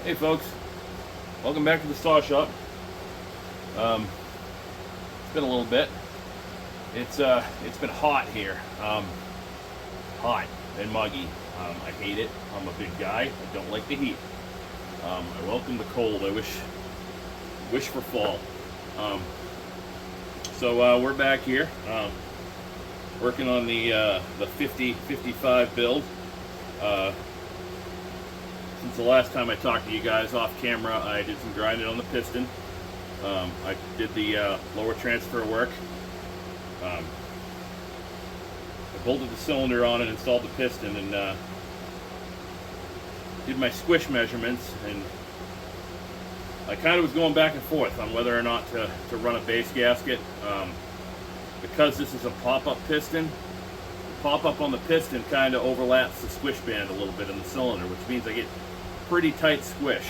Hey folks, welcome back to the saw shop. It's been a little bit. It's been hot here, hot and muggy. I hate it. I'm a big guy. I don't like the heat. I welcome the cold. I wish for fall. So we're back here, working on the 50-55 build. Since the last time I talked to you guys off camera, I did some grinding on the piston. I did the lower transfer work. I bolted the cylinder on and installed the piston, and did my squish measurements, and I kind of was going back and forth on whether or not to run a base gasket. Because this is a pop-up piston, the pop-up on the piston kind of overlaps the squish band a little bit in the cylinder, which means I get pretty tight squish.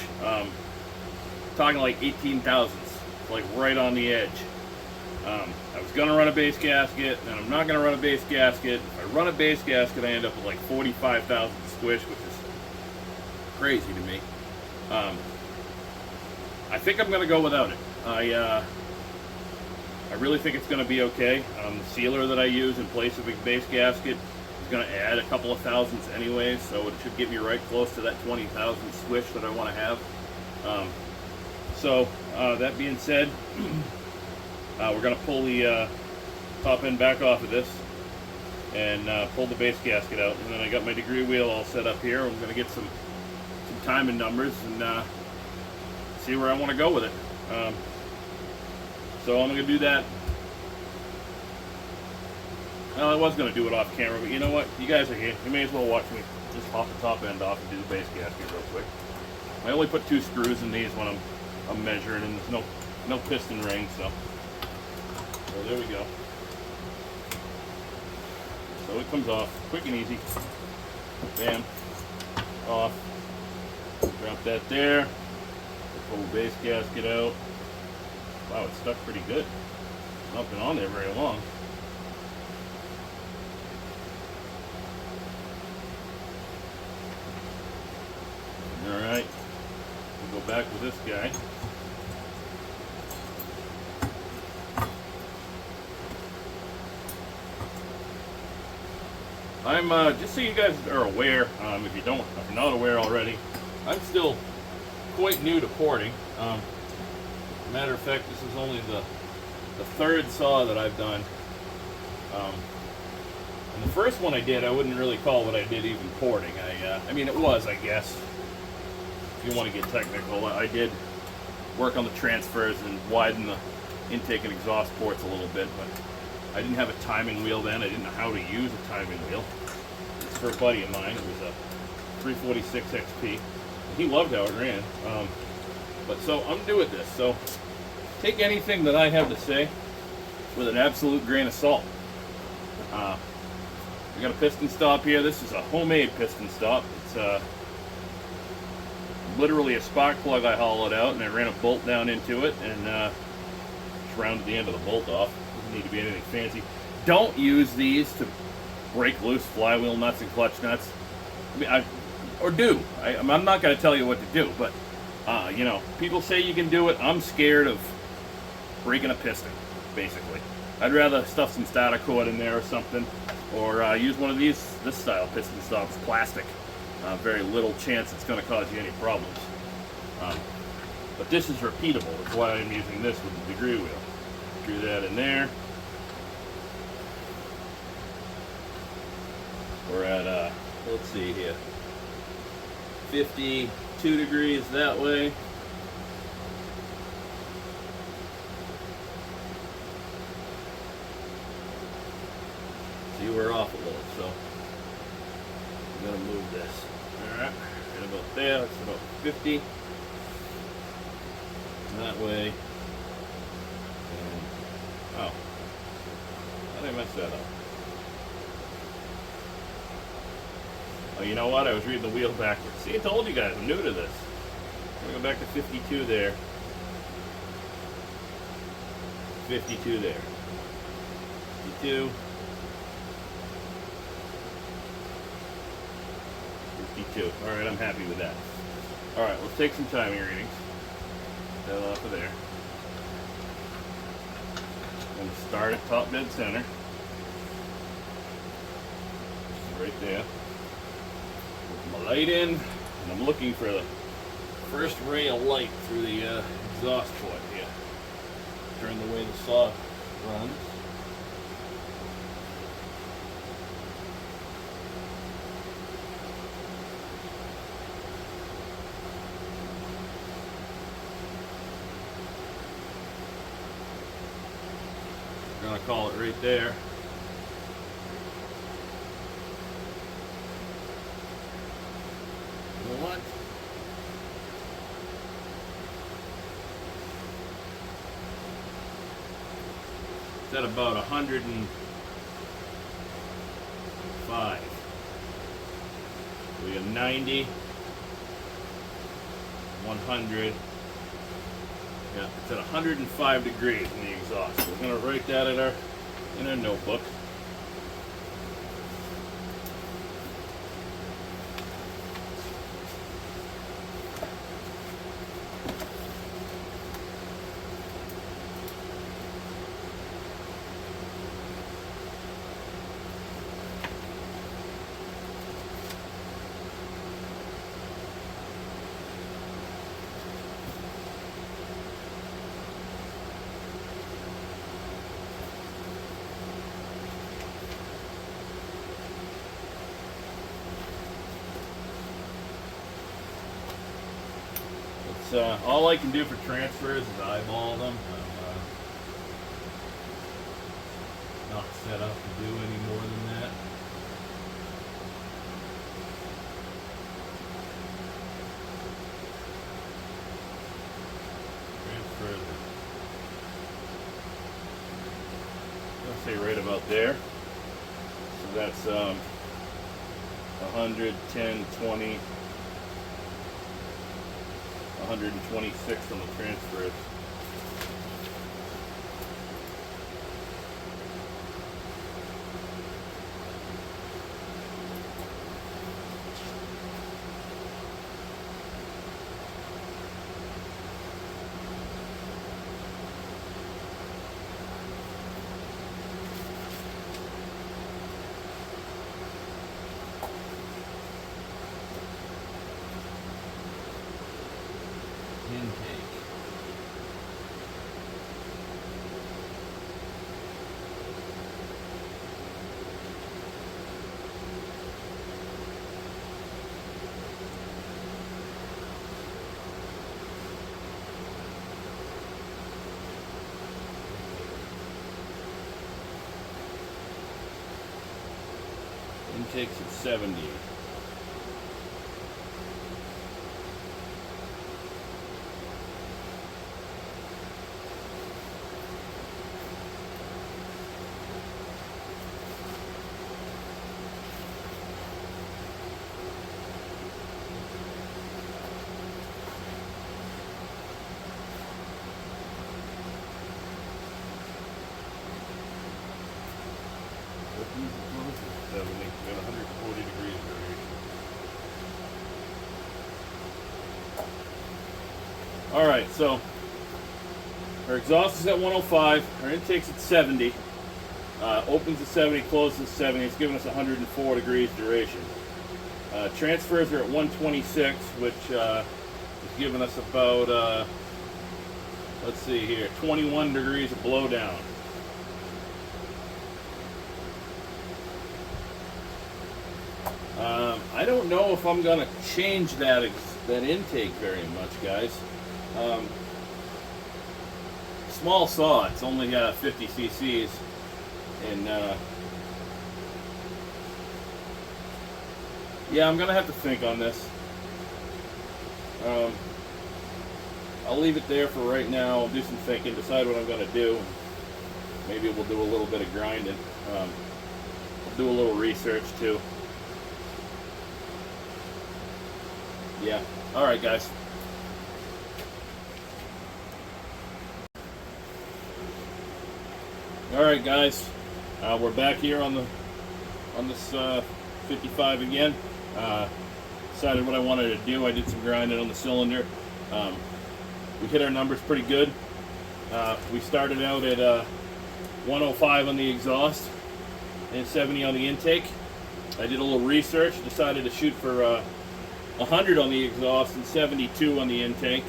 Talking like 18 thousandths, like right on the edge. I was going to run a base gasket, and I'm not going to run a base gasket. If I run a base gasket, I end up with like 45 thousandths squish, which is crazy to me. I think I'm going to go without it. I really think it's going to be okay. The sealer that I use in place of a base gasket is going to add a couple of thousandths anyway, so it should get me right close to that 20 thousandth squish that I want to have. That being said, we're going to pull the top end back off of this and pull the base gasket out. And then I got my degree wheel all set up here. I'm going to get some timing numbers and see where I want to go with it. So I'm going to do that. Well, I was going to do it off camera, but you know what? You guys are here. You may as well watch me just pop the top end off and do the base gasket real quick. I only put 2 screws in these when I'm measuring, and there's no piston ring, so there we go. So it comes off quick and easy. Bam. Off. Drop that there. Pull the base gasket out. Wow, it's stuck pretty good. It's not been on there very long. Alright, we'll go back with this guy. I'm just so you guys are aware, if you're not aware already, I'm still quite new to porting. Matter of fact, this is only the 3rd saw that I've done. And the first one I did, I wouldn't really call what I did even porting. I mean, it was, I guess, if you want to get technical. I did work on the transfers and widen the intake and exhaust ports a little bit, but I didn't have a timing wheel then. I didn't know how to use a timing wheel. It's for a buddy of mine. It was a 346 XP. He loved how it ran. But so I'm new at this. So take anything that I have to say with an absolute grain of salt. We got a piston stop here. This is a homemade piston stop. It's literally a spark plug I hollowed out, and I ran a bolt down into it and just rounded the end of the bolt off. Doesn't need to be anything fancy. Don't use these to break loose flywheel nuts and clutch nuts. I mean, I'm not going to tell you what to do, but you know, people say you can do it. I'm scared of breaking a piston, basically. I'd rather stuff some starter cord in there or something, or use one of this style piston stops, plastic. Very little chance it's going to cause you any problems. But this is repeatable. That's why I'm using this with the degree wheel. Screw that in there. We're at, let's see here, 52 degrees that way. See, we're off a little, so I'm gonna move this. Alright, right about there, that's about 50. That way. And, oh, how did I mess that up? Oh, you know what? I was reading the wheel backwards. See, I told you guys, I'm new to this. I'm gonna go back to 52 there. 52 there. 52. 52. Alright, I'm happy with that. Alright, let's take some timing readings. That off of there. And start at top dead center. Right there. Put my light in, and I'm looking for the first ray of light through the exhaust foot here. Turn the way the saw runs. We're going to call it right there. You know what? It's at about 105. We have 90, 100. Yeah, it's at 105 degrees in the exhaust. We're going to write that in our notebook. All I can do for transfers is eyeball them. I'm not set up to do any more than that. Transfers I'll say right about there. So that's 100, 10, 20. 126 on the transfers. Intake. Intake's at 70. We got 140 degrees variation. Alright, so our exhaust is at 105, our intake's at 70, opens at 70, closes at 70, it's giving us 104 degrees duration. Transfers are at 126, which is giving us about, let's see here, 21 degrees of blowdown. I don't know if I'm going to change that intake very much, guys. Small saw, it's only got 50 cc's, and yeah, I'm going to have to think on this. I'll leave it there for right now. I'll do some thinking, decide what I'm going to do. Maybe we'll do a little bit of grinding. I'll do a little research too. Yeah. All right, guys. All right, guys. We're back here on this 55 again. decided what I wanted to do. I did some grinding on the cylinder. We hit our numbers pretty good. We started out at 105 on the exhaust and 70 on the intake. I did a little research, decided to shoot for 100 on the exhaust and 72 on the intake.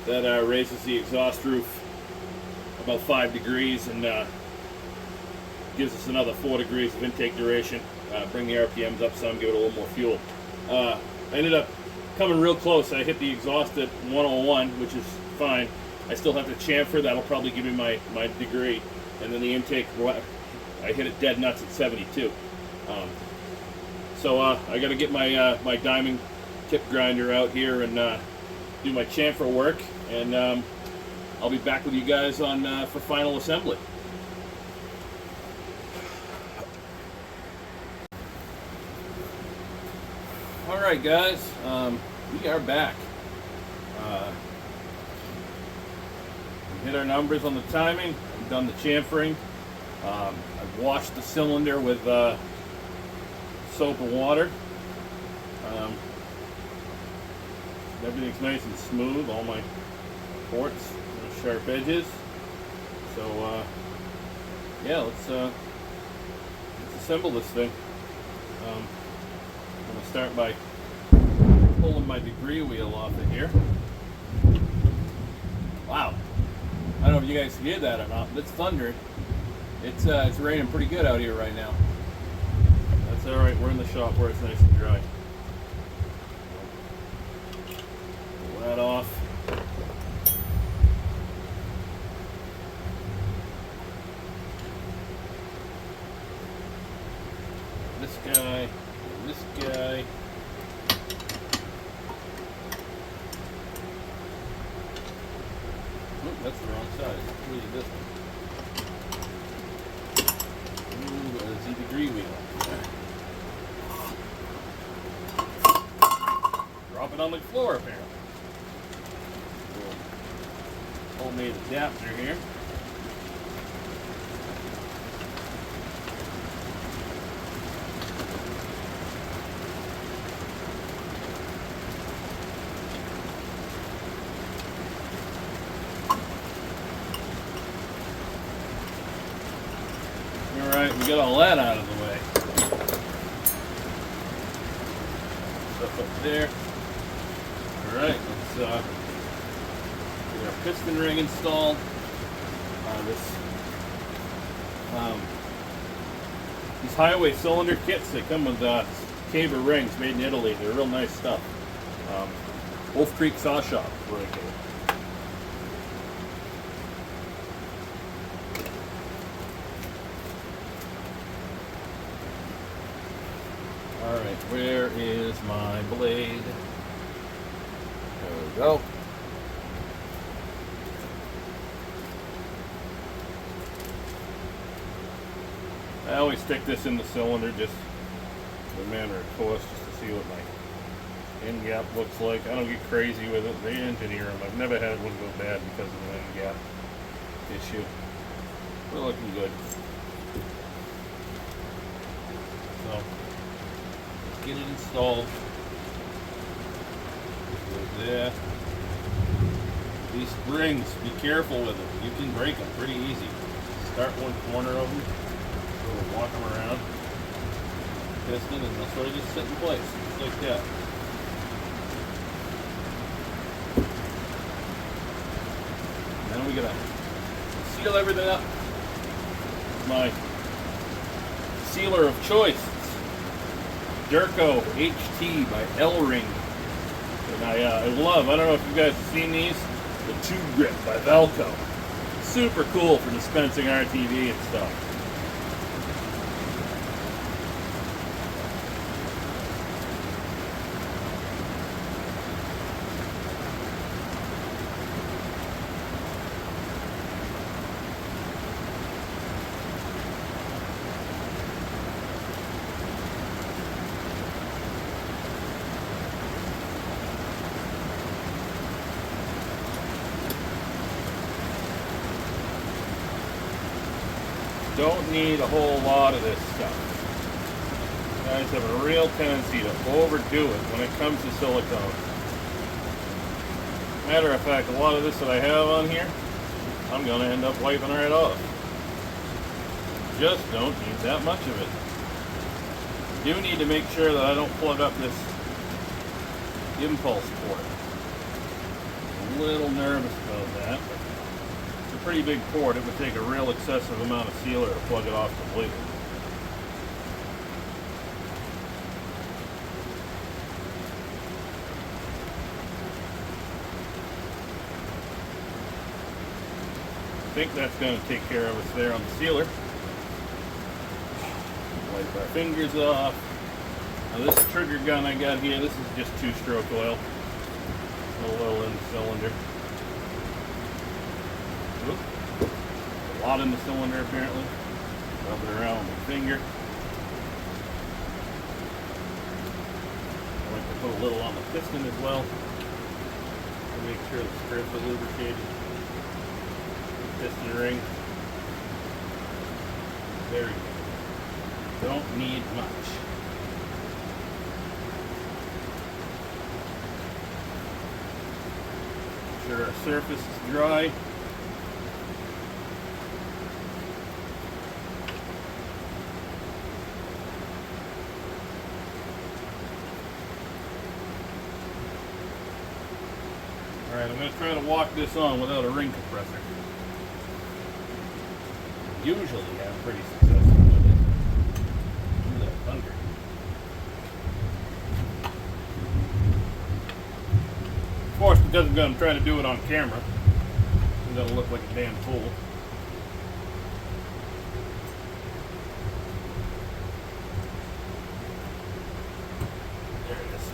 That raises the exhaust roof about 5 degrees and gives us another 4 degrees of intake duration. Bring the RPMs up some, give it a little more fuel. I ended up coming real close. I hit the exhaust at 101, which is fine. I still have to chamfer. That'll probably give me my degree. And then the intake, I hit it dead nuts at 72. So I got to get my diamond tip grinder out here and do my chamfer work. And I'll be back with you guys on for final assembly. Alright guys, we are back. We hit our numbers on the timing. I've done the chamfering. I've washed the cylinder with soap and water. Everything's nice and smooth, all my ports, no sharp edges. So yeah, let's assemble this thing. I'm going to start by pulling my degree wheel off of here. Wow. I don't know if you guys can hear that or not, but it's thundering. It's raining pretty good out here right now. That's alright, we're in the shop where it's nice and dry. Pull that off. This guy, this guy. Oh, that's the wrong side. Let's use this one. Ooh, a Z degree wheel. Drop it on the floor apparently. Little homemade adapter here. Alright, we got all that out of the way. Stuff up there. Alright, let's get our piston ring installed. These highway cylinder kits, they come with caber rings made in Italy. They're real nice stuff. Wolf Creek Saw Shop, where they get it. Alright, where is my blade? There we go. I always stick this in the cylinder just as a matter of course, just to see what my end gap looks like. I don't get crazy with it. They engineer them. I've never had one go bad because of an end gap issue. We're looking good. So, let's get it installed. Go there. These springs, be careful with them. You can break them pretty easy. Start one corner of them, sort of walk them around, piston, and they'll sort of just sit in place, just like that. Then we gotta seal everything up. My sealer of choice, Durco HT by L-Ring. And I love, I don't know if you guys have seen these, the Tube Grip by Velco. Super cool for dispensing RTV and stuff. Don't need a whole lot of this stuff. Guys have a real tendency to overdo it when it comes to silicone. Matter of fact, a lot of this that I have on here, I'm going to end up wiping right off. Just don't need that much of it. Do need to make sure that I don't plug up this impulse port. A little nervous about that. It's a pretty big port. It would take a real excessive amount of sealer to plug it off completely. I think that's going to take care of us there on the sealer. Wipe our fingers off. Now this trigger gun I got here, this is just 2-stroke oil. No oil in the cylinder. Oop. A lot in the cylinder apparently. Rub it around with my finger. I like to put a little on the piston as well to make sure the strip is lubricated. Piston ring. There we go. Don't need much. Make sure our surface is dry. Alright, I'm going to try to walk this on without a ring compressor. Usually I'm pretty successful with it. Ooh, that thunder. Of course, because I'm trying to do it on camera, I'm going to look like a damn fool. There it is.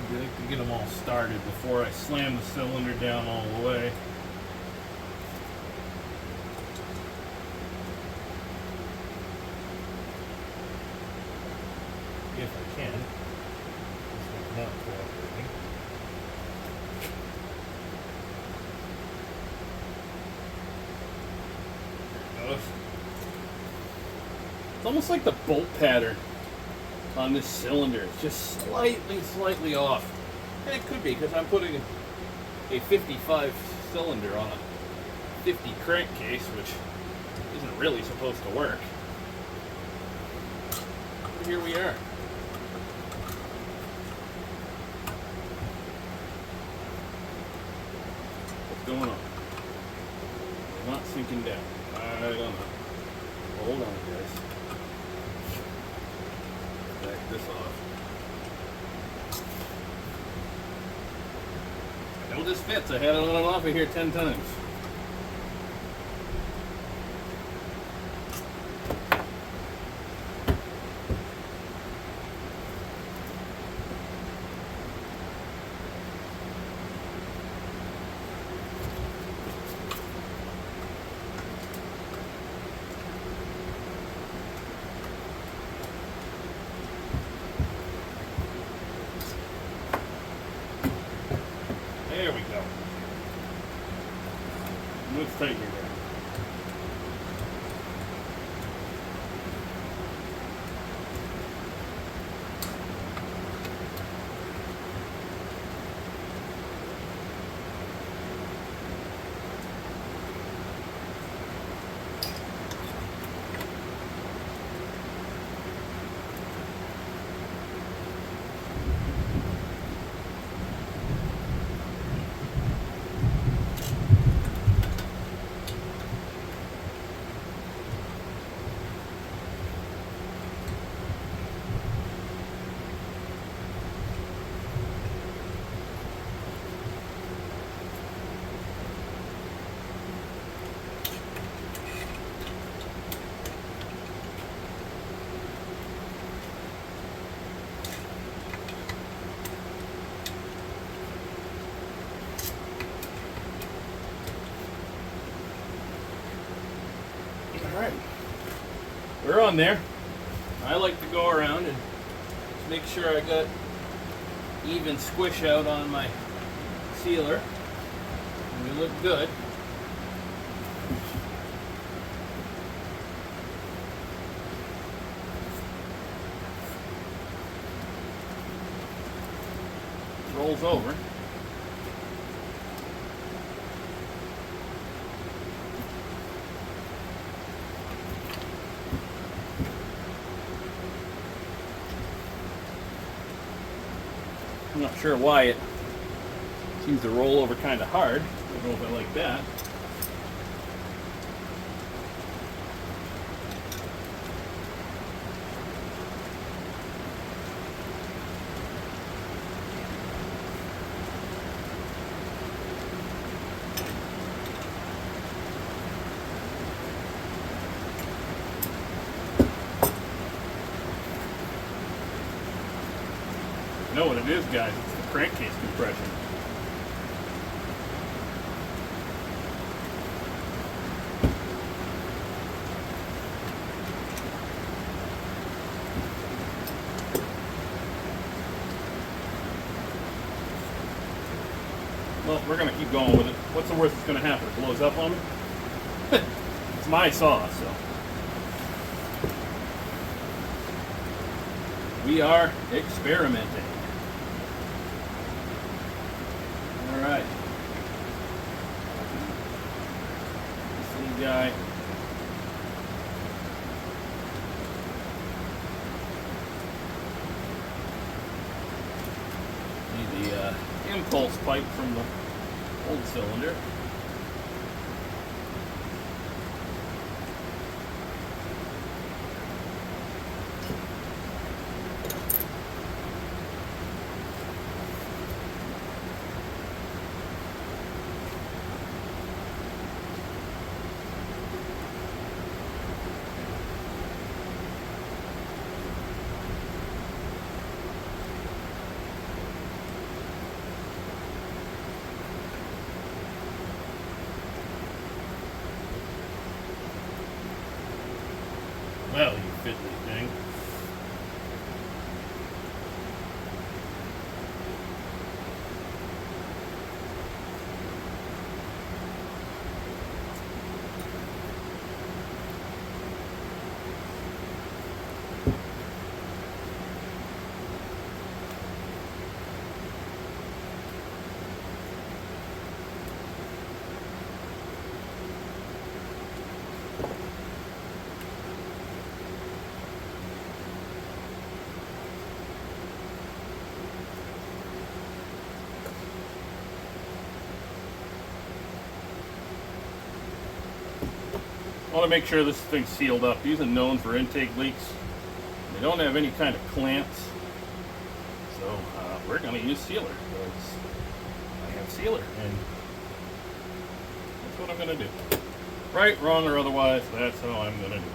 I like to get them all started before I slam the cylinder down all the way. If I can. This one's not cooperating. There it goes. It's almost like the bolt pattern on this cylinder. It's just slightly off. And it could be because I'm putting a 55 cylinder on a 50 crankcase, which isn't really supposed to work. But here we are. What's going on? It's not sinking down. I don't know. Hold on, guys. Back this off. I know this fits. I had it on and off of here 10 times. There we go. Let's tighten it down. Alright. We're on there. I like to go around and make sure I got even squish out on my sealer. And we look good. Rolls over. I'm not sure why it seems to roll over kind of hard. I don't know if I like that. You know what it is, guys? It's the crankcase compression. Well, we're going to keep going with it. What's the worst that's going to happen? It blows up on me? It's my saw, so. We are experimenting. Alright. This little guy. Need the impulse pipe from the old cylinder. Well, you fiddly thing. I want to make sure this thing's sealed up. These are known for intake leaks. They don't have any kind of clamps. So we're going to use sealer. Because I have sealer. And that's what I'm going to do. Right, wrong, or otherwise, that's how I'm going to do it.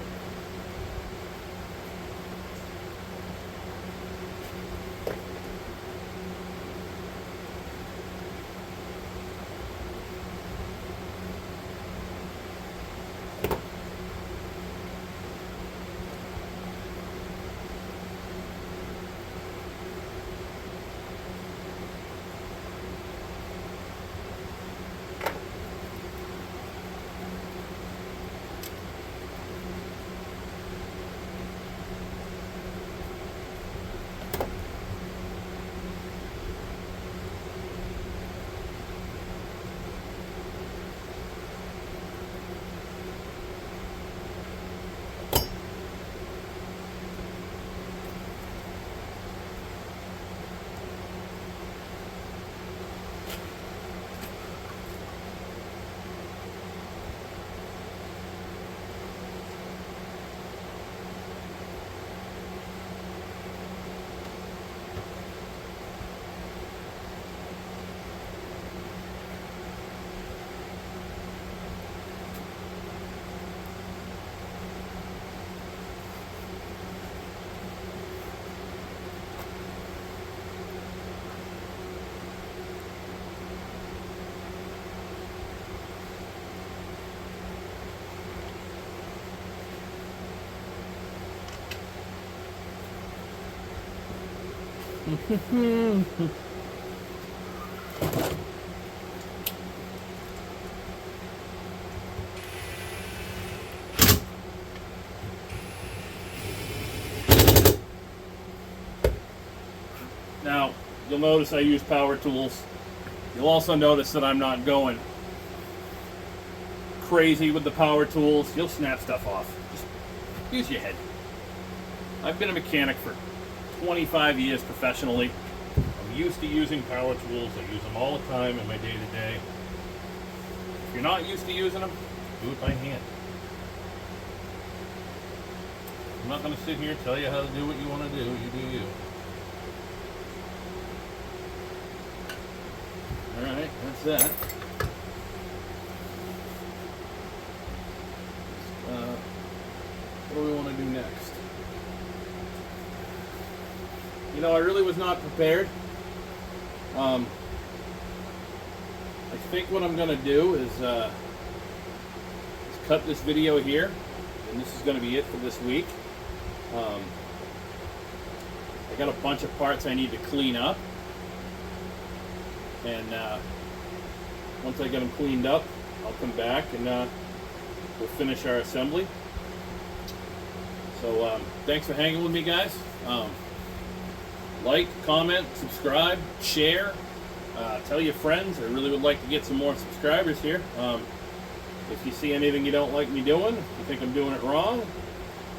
Now, you'll notice I use power tools. You'll also notice that I'm not going crazy with the power tools. You'll snap stuff off. Just use your head. I've been a mechanic for 25 years professionally. I'm used to using power tools. I use them all the time in my day-to-day. If you're not used to using them, do it by hand. I'm not going to sit here and tell you how to do what you want to do. You do you. Alright, that's that. What do we want to do next? You know, I really was not prepared. I think what I'm going to do is cut this video here, and this is going to be it for this week. I got a bunch of parts I need to clean up. And once I get them cleaned up, I'll come back and we'll finish our assembly. So thanks for hanging with me, guys. Like, comment, subscribe, share, tell your friends. I really would like to get some more subscribers here. If you see anything you don't like me doing, if you think I'm doing it wrong,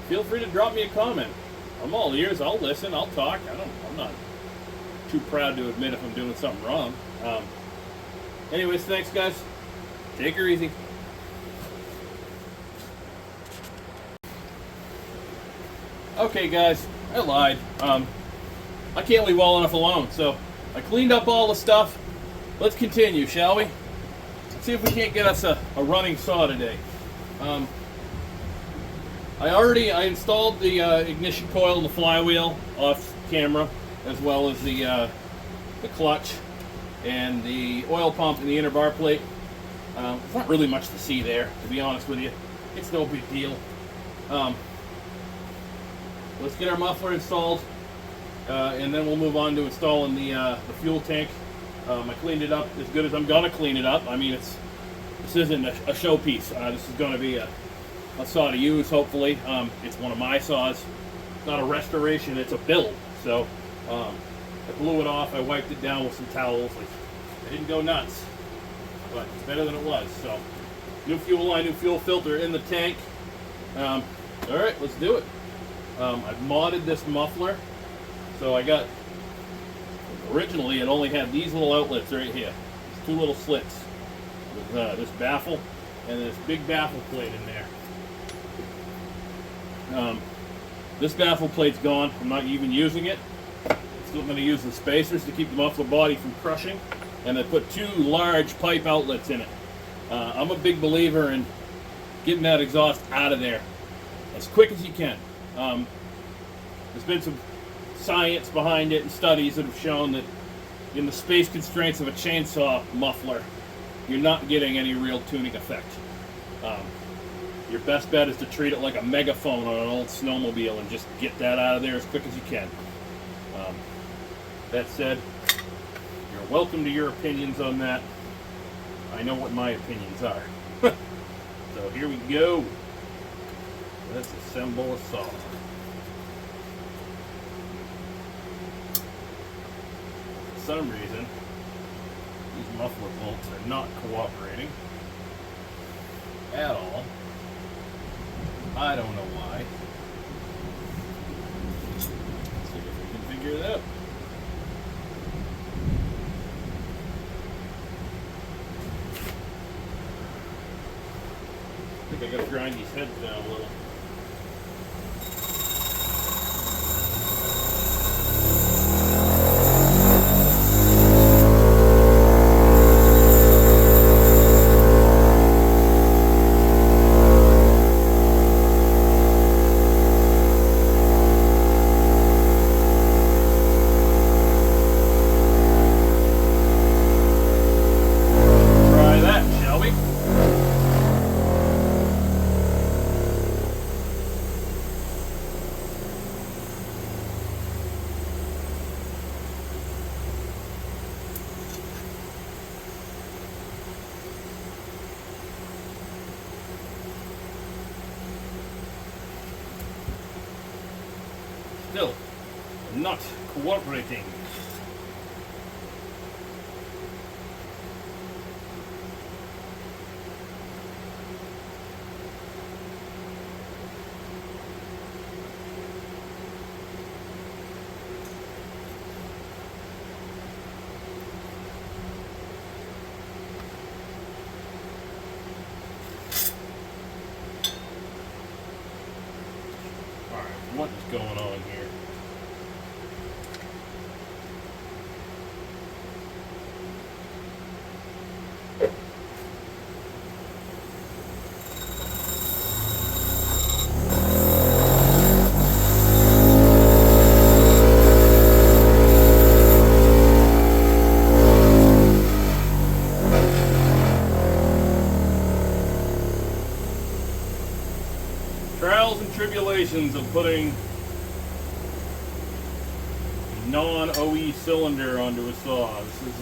feel free to drop me a comment. I'm all ears. I'll listen. I'll talk. I'm not too proud to admit if I'm doing something wrong. Anyways, thanks, guys. Take her easy. Okay, guys, I lied. I can't leave well enough alone, so I cleaned up all the stuff. Let's continue, shall we? Let's see if we can't get us a running saw today. I installed the ignition coil and the flywheel off camera, as well as the clutch and the oil pump and the inner bar plate. There's not really much to see there, to be honest with you. It's no big deal. Let's get our muffler installed, and then we'll move on to installing the fuel tank. I cleaned it up as good as I'm gonna clean it up. I mean, this isn't a showpiece. This is gonna be a saw to use, hopefully. It's one of my saws. It's not a restoration, it's a build. So I blew it off. I wiped it down with some towels. I didn't go nuts, but it's better than it was. So new fuel line, new fuel filter in the tank. All right, let's do it. I've modded this muffler. So I got, originally it only had these little outlets right here. These two little slits with this baffle and this big baffle plate in there. This baffle plate's gone. I'm not even using it. Still going to use the spacers to keep the muffler body from crushing, and I put two large pipe outlets in it. I'm a big believer in getting that exhaust out of there as quick as you can. There's been some science behind it and studies that have shown that in the space constraints of a chainsaw muffler, you're not getting any real tuning effect. Your best bet is to treat it like a megaphone on an old snowmobile and just get that out of there as quick as you can. That said, you're welcome to your opinions on that. I know what my opinions are. So here we go. Let's assemble a saw. For some reason, these muffler bolts are not cooperating at all. I don't know why. Let's see if we can figure it out. I think I gotta grind these heads down a little. not cooperating. What is going on here? Trials and tribulations of putting non-OE cylinder onto a saw. This is,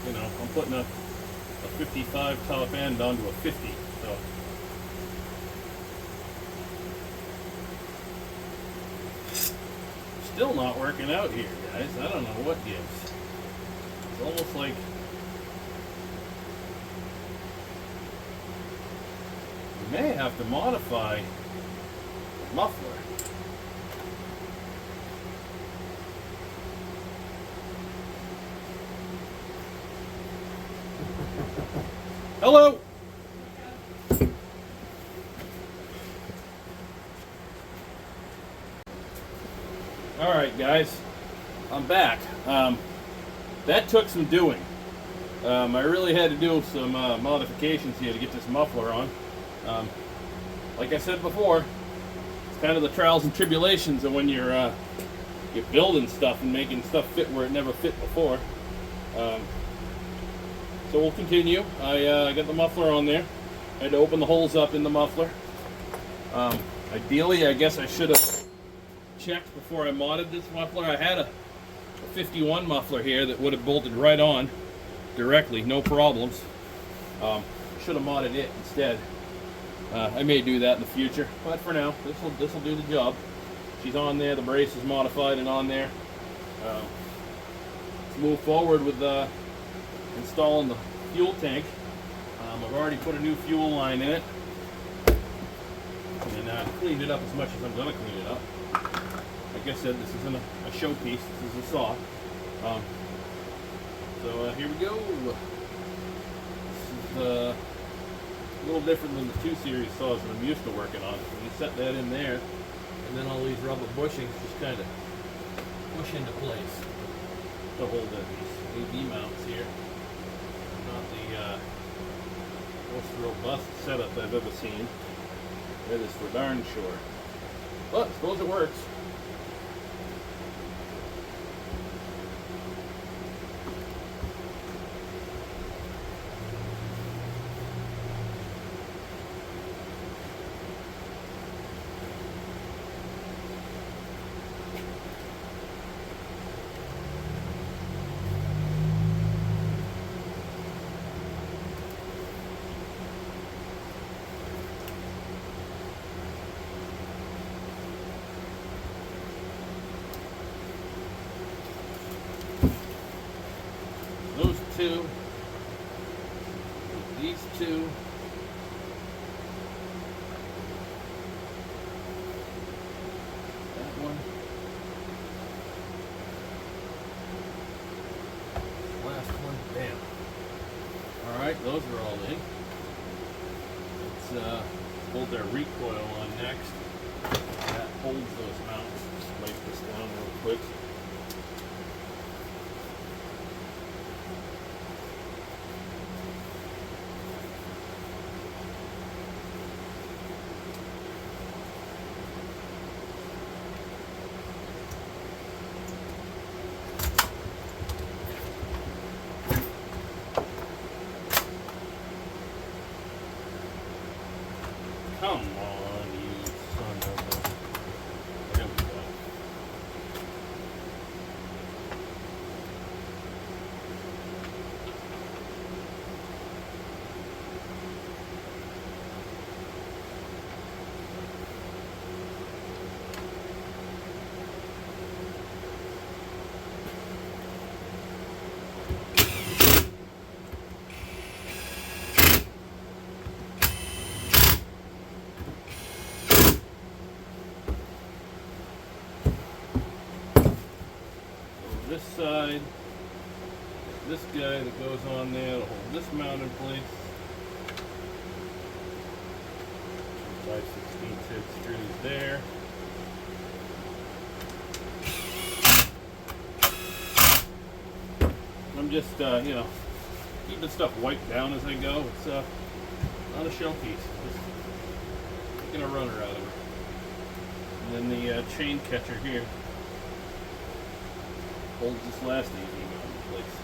you know, I'm putting a 55 top end onto a 50. So still not working out here, guys. I don't know what gives. It's almost like we may have to modify the muffler. Hello. All right, guys, I'm back. That took some doing. I really had to do some modifications here to get this muffler on. Like I said before, it's kind of the trials and tribulations of when you're building stuff and making stuff fit where it never fit before. So we'll continue. I got the muffler on there. I had to open the holes up in the muffler. Ideally, I guess I should have checked before I modded this muffler. I had a 51 muffler here that would have bolted right on directly, no problems. Should have modded it instead. I may do that in the future, but for now, this will do the job. She's on there. The brace is modified and on there. Let's move forward with installing the fuel tank. I've already put a new fuel line in it and cleaned it up as much as I'm going to clean it up. Like I said, this isn't a showpiece, this is a saw. So here we go. This is a little different than the 2 series saws that I'm used to working on. So you set that in there, and then all these rubber bushings just kind of push into place to hold these AV mounts here. Not the most robust setup I've ever seen. That is for darn sure. But I suppose it works. Those two, these two, that one, last one, bam. Alright, those are all in. Let's bolt our recoil on next. That holds those mounts. Just wipe this down real quick. Come on, you son of a... There we go. side. This guy that goes on there to hold this mount in place. 5/16 head screws there. I'm just, you know, keeping stuff wiped down as I go. It's not a showpiece. Just taking a runner out of it. And then the chain catcher here holds this last AV mount in place.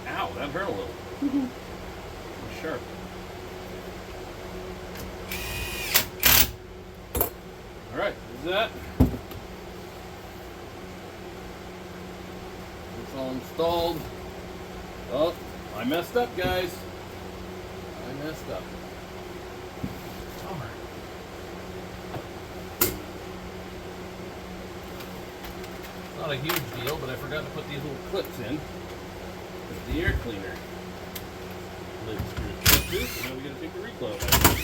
Ow, that hurt a little. Sharp. Alright, is that? It's all installed. Oh, I messed up, guys. I messed up. Bummer. Not a huge deal, but I forgot to put these little clips in with the air cleaner. Lid screws loose, and now we gotta take the recloth out.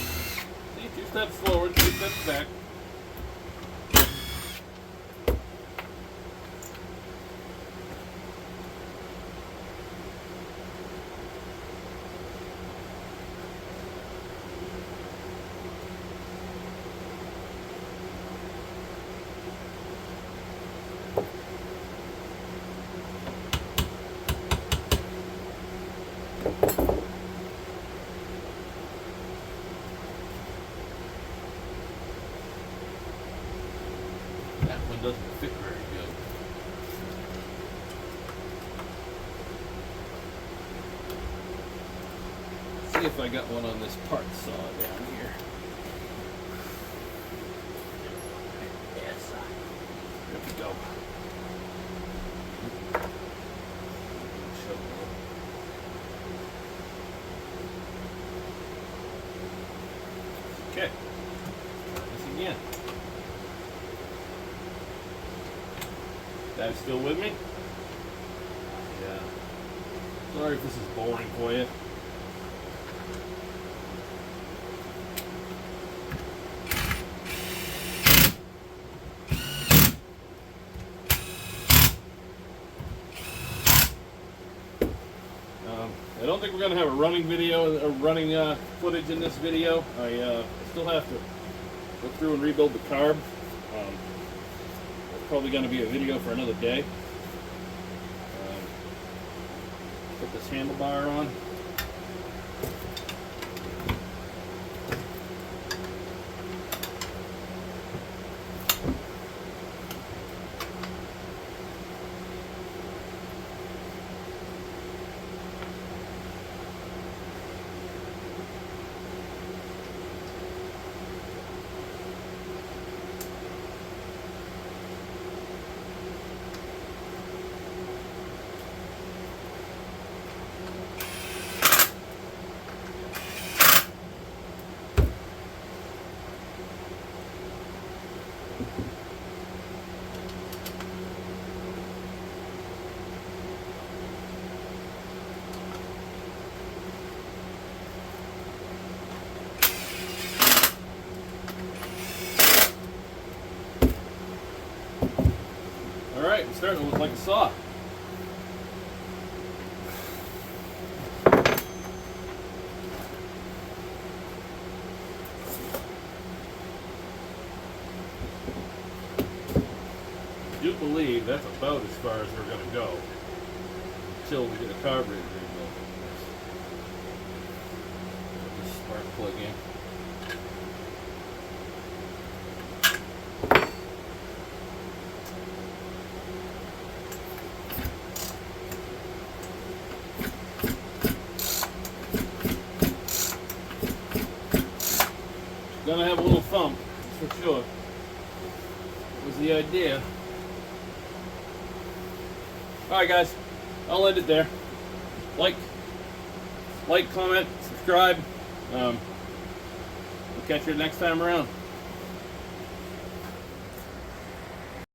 See, 2 steps forward, 2 steps back. That one doesn't fit very good. Let's see if I got one on this part saw down here. Yes, there we go. Okay, try this again. Guys still with me? Yeah. Sorry if this is boring for you. I don't think we're going to have a running video or running footage in this video. I still have to go through and rebuild the carb. It's probably going to be a video for another day. Put this handlebar on. Alright, it's starting to look like a saw. I do believe that's about as far as we're going to go until we get a carburetor rebuilt. Put this spark plug in. Gonna have a little thump, that's for sure. That was the idea. Alright guys, I'll end it there. Like, comment, subscribe. We'll catch you next time around.